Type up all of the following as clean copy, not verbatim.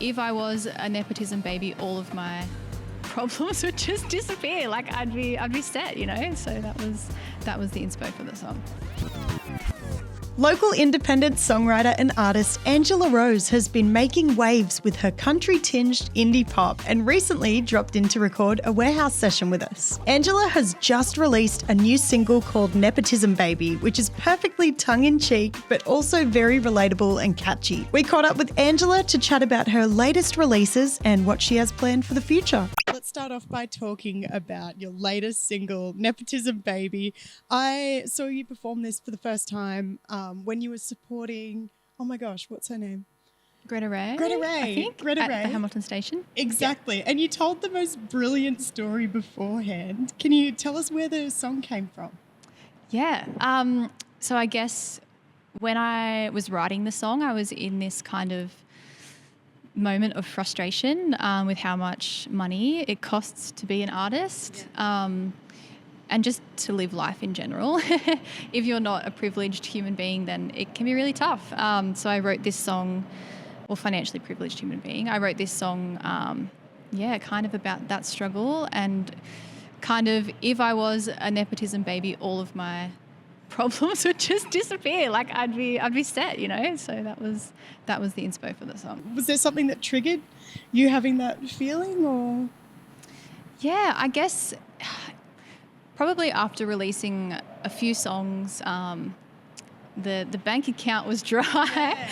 if I was a nepotism baby, all of my problems would just disappear. Like I'd be set, you know. So that was the inspo for the song. Local independent songwriter and artist Angela Rose has been making waves with her country-tinged indie pop and recently dropped in to record a warehouse session with us. Angela has just released a new single called Nepotism Baby, which is perfectly tongue-in-cheek but also very relatable and catchy. We caught up with Angela to chat about her latest releases and what she has planned for the future. Let's start off by talking about your latest single, Nepotism Baby. I saw you perform this for the first time when you were supporting, oh my gosh, what's her name? Greta Ray, I think. Greta Ray. At the Hamilton station. Exactly. Yeah. And you told the most brilliant story beforehand. Can you tell us where the song came from? Yeah. So I guess when I was writing the song, I was in this kind of moment of frustration with how much money it costs to be an artist. And just to live life in general. If you're not a privileged human being, then it can be really tough. So I wrote this song, or financially privileged human being. I wrote this song, kind of about that struggle, and kind of if I was a nepotism baby, all of my problems would just disappear. Like I'd be set, you know. So that was the inspo for the song. Was there something that triggered you having that feeling, or? Yeah, I guess. Probably after releasing a few songs, the bank account was dry.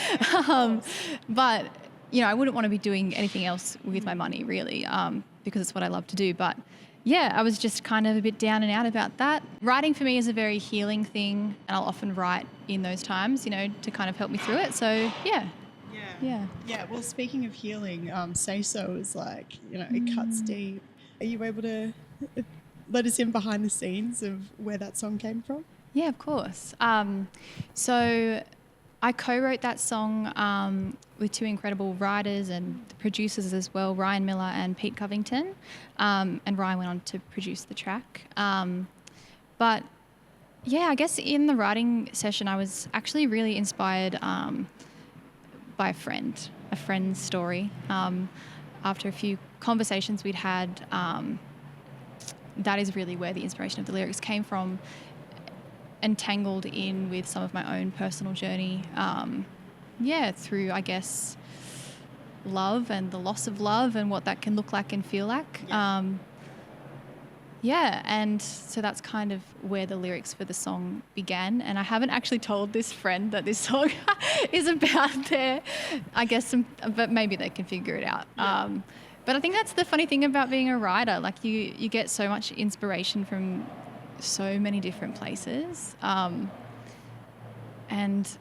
But, you know, I wouldn't want to be doing anything else with my money, really, because it's what I love to do. But, yeah, I was just kind of a bit down and out about that. Writing for me is a very healing thing, and I'll often write in those times, you know, to kind of help me through it. So, yeah. Yeah, well, speaking of healing, Say So is like, you know, it cuts deep. Are you able to let us in behind the scenes of where that song came from? Yeah, of course. So I co-wrote that song with two incredible writers and producers as well, Ryan Miller and Pete Covington. And Ryan went on to produce the track. But yeah, I guess in the writing session, I was actually really inspired by a friend's story. After a few conversations we'd had, that is really where the inspiration of the lyrics came from, entangled in with some of my own personal journey. Through, I guess, love and the loss of love and what that can look like and feel like. And so that's kind of where the lyrics for the song began. And I haven't actually told this friend that this song is about their, I guess, but maybe they can figure it out. But I think that's the funny thing about being a writer. Like you get so much inspiration from so many different places. And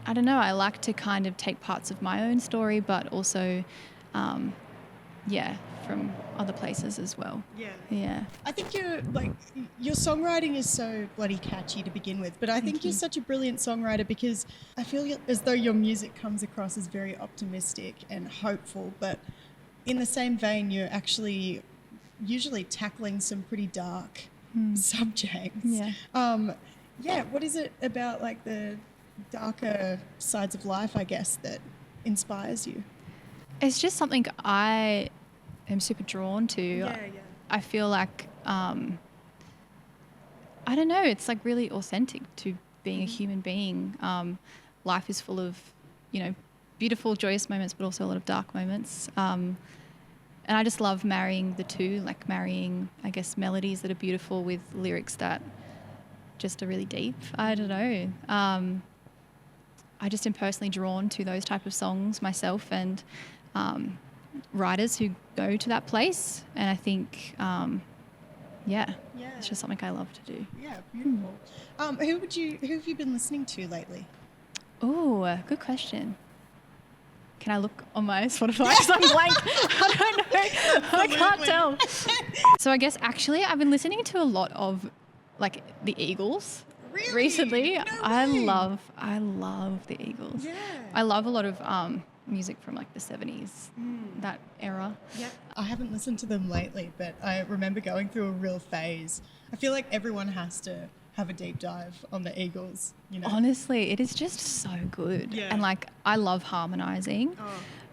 I don't know, I like to kind of take parts of my own story, but also, from other places as well. Yeah. I think your songwriting is so bloody catchy to begin with, but I think you're such a brilliant songwriter because I feel as though your music comes across as very optimistic and hopeful, but in the same vein, you're actually usually tackling some pretty dark subjects. What is it about like the darker sides of life, I guess, that inspires you? It's just something I am super drawn to. I feel like, I don't know, it's like really authentic to being a human being. Life is full of, you know, beautiful, joyous moments, but also a lot of dark moments. And I just love marrying the two, like marrying, I guess, melodies that are beautiful with lyrics that just are really deep. I don't know. I just am personally drawn to those type of songs myself, and writers who go to that place. And I think, it's just something I love to do. Yeah, beautiful. Who have you been listening to lately? Oh, good question. Can I look on my Spotify? Because I'm blank. I don't know. I can't tell. So I guess actually I've been listening to a lot of like the Eagles recently. No I way. love the Eagles. Yeah. I love a lot of music from like the 70s, that era. Yeah. I haven't listened to them lately, but I remember going through a real phase. I feel like everyone has to have a deep dive on the Eagles, you know. Honestly, it is just so good. Yeah. And like I love harmonizing.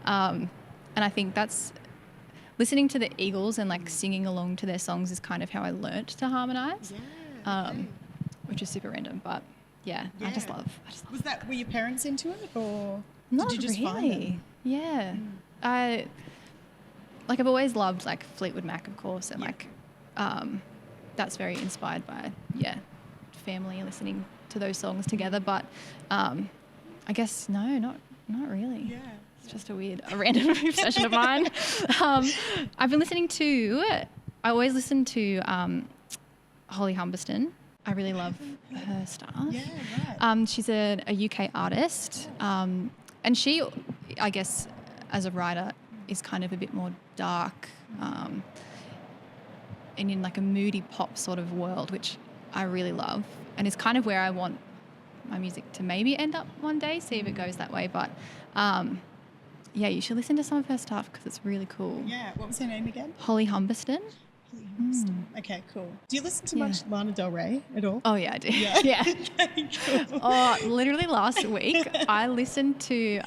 And And I think that's listening to the Eagles and like singing along to their songs is kind of how I learnt to harmonise, which is super random. But yeah, I just love. Were your parents into it, or Not did you just really. find them? Yeah, I've always loved like Fleetwood Mac, of course, and that's very inspired by family listening to those songs together. But I guess not really. Yeah. It's just a random obsession of mine. I've been listening to. I always listen to Holly Humberston. I really love her stuff. Yeah, right. She's a UK artist, and she, I guess, as a writer, is kind of a bit more dark, and in like a moody pop sort of world, which I really love, and is kind of where I want my music to maybe end up one day. See if it goes that way, but you should listen to some of her stuff because it's really cool. Yeah. What was her name again? Holly Humberston. Okay, cool. Do you listen to much Lana Del Rey at all? Oh yeah, I do. Yeah. Okay, cool. Oh, literally last week I listened to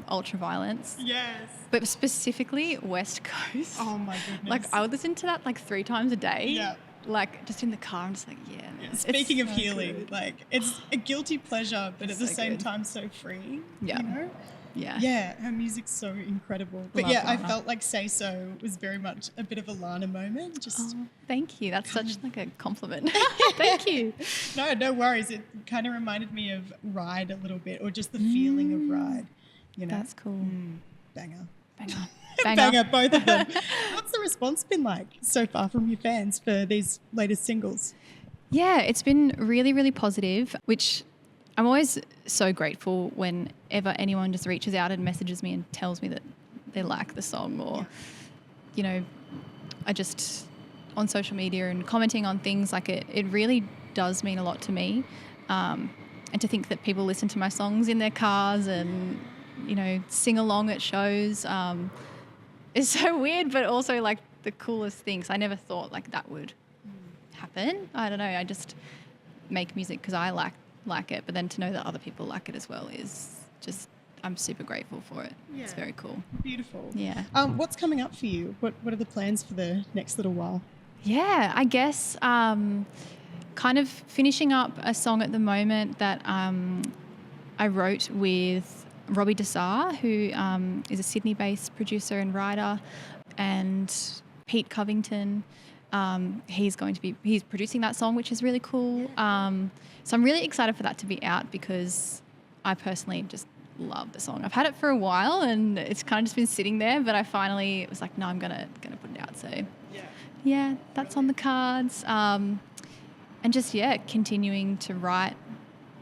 Ultraviolence. Yes. But specifically West Coast. Oh my goodness. Like I would listen to that like 3 times a day. Yeah. Like just in the car, I'm just like, man. Speaking of so healing, good. like it's a guilty pleasure, but at the so same good. time so free. Yeah. You know? Yeah. Yeah, her music's so incredible. But Love I Lana. felt like Say So was very much a bit of a Lana moment. Just Oh, thank you. That's such like a compliment. Thank you. no worries. It kind of reminded me of Ride a little bit, or just the feeling of Ride. You know, That's cool. banger. Banger. Banger, both of them. What's the response been like so far from your fans for these latest singles? Yeah, it's been really, really positive, which I'm always so grateful whenever anyone just reaches out and messages me and tells me that they like the song, or, you know, I just on social media and commenting on things, like it really does mean a lot to me. And to think that people listen to my songs in their cars and, you know, sing along at shows is so weird, but also like the coolest things. I never thought like that would happen. I don't know. I just make music because I like it, but then to know that other people like it as well is just, I'm super grateful for it. Yeah. It's very cool. Beautiful. Yeah. What's coming up for you? What are the plans for the next little while? Yeah, I guess kind of finishing up a song at the moment that I wrote with Robbie Desar, who is a Sydney-based producer and writer, and Pete Covington. He's producing that song, which is really cool. So I'm really excited for that to be out because I personally just love the song. I've had it for a while and it's kind of just been sitting there, but I finally was like, no, I'm gonna put it out. So yeah, that's on the cards. And just continuing to write,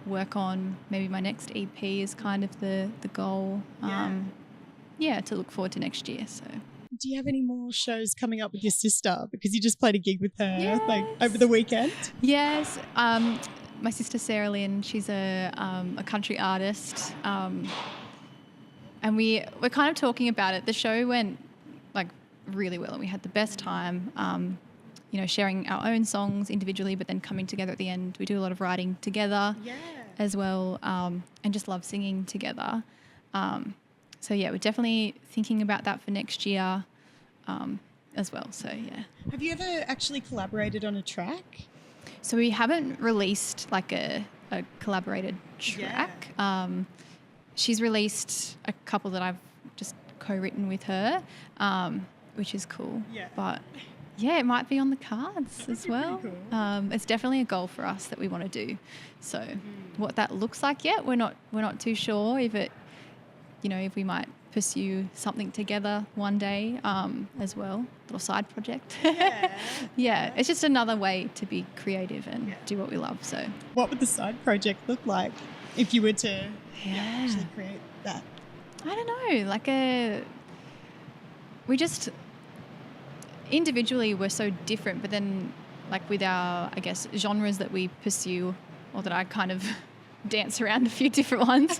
work on maybe my next EP is kind of the goal. To look forward to next year. So. Do you have any more shows coming up with your sister? Because you just played a gig with her Yes. like over the weekend. Yes. My sister Sarah Lynn, she's a country artist, and we're kind of talking about it. The show went like really well, and we had the best time. Sharing our own songs individually, but then coming together at the end. We do a lot of writing together as well, and just love singing together. We're definitely thinking about that for next year as well. So yeah. Have you ever actually collaborated on a track? So we haven't released like a collaborated track. She's released a couple that I've just co-written with her, which is cool. Yeah. But yeah, it might be on the cards as well. Cool. It's definitely a goal for us that we want to do. So what that looks like yet, we're not too sure if we might pursue something together one day as well, little side project. Yeah, it's just another way to be creative and do what we love. So what would the side project look like if you were to actually create that? I don't know, we just individually we're so different, but then like with our, I guess, genres that we pursue, or that I kind of dance around a few different ones.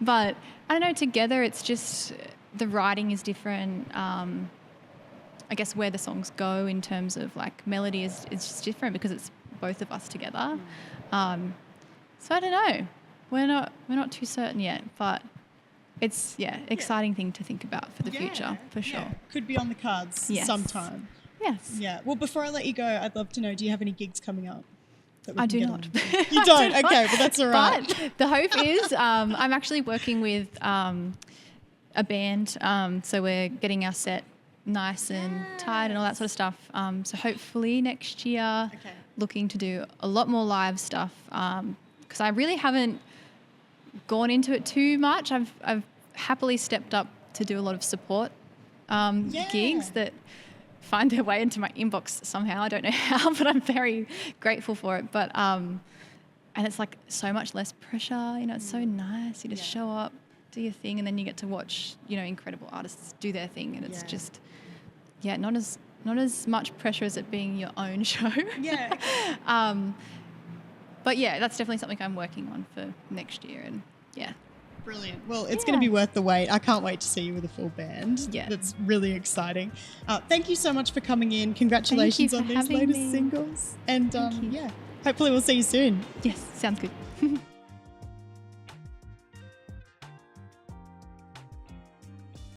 But I don't know, together it's just the writing is different. I guess where the songs go in terms of like melody is just different because it's both of us together. So I don't know. We're not too certain yet, but it's exciting thing to think about for the future, for sure. Yeah. Could be on the cards sometime. Yes. Yeah. Well, before I let you go, I'd love to know, do you have any gigs coming up? I do not. You don't? Okay, well, that's all right. But the hope is I'm actually working with a band, so we're getting our set nice and tight and all that sort of stuff. So hopefully next year, looking to do a lot more live stuff, because I really haven't gone into it too much. I've happily stepped up to do a lot of support gigs that find their way into my inbox somehow. I don't know how, but I'm very grateful for it. But and it's like so much less pressure. You know, it's so nice. You just show up, do your thing, and then you get to watch, you know, incredible artists do their thing, and it's just not as much pressure as it being your own show. But yeah, that's definitely something I'm working on for next year, and Brilliant. Well, it's going to be worth the wait. I can't wait to see you with a full band. Yeah. That's really exciting. Thank you so much for coming in. Congratulations on these latest singles. And hopefully we'll see you soon. Yes, sounds good.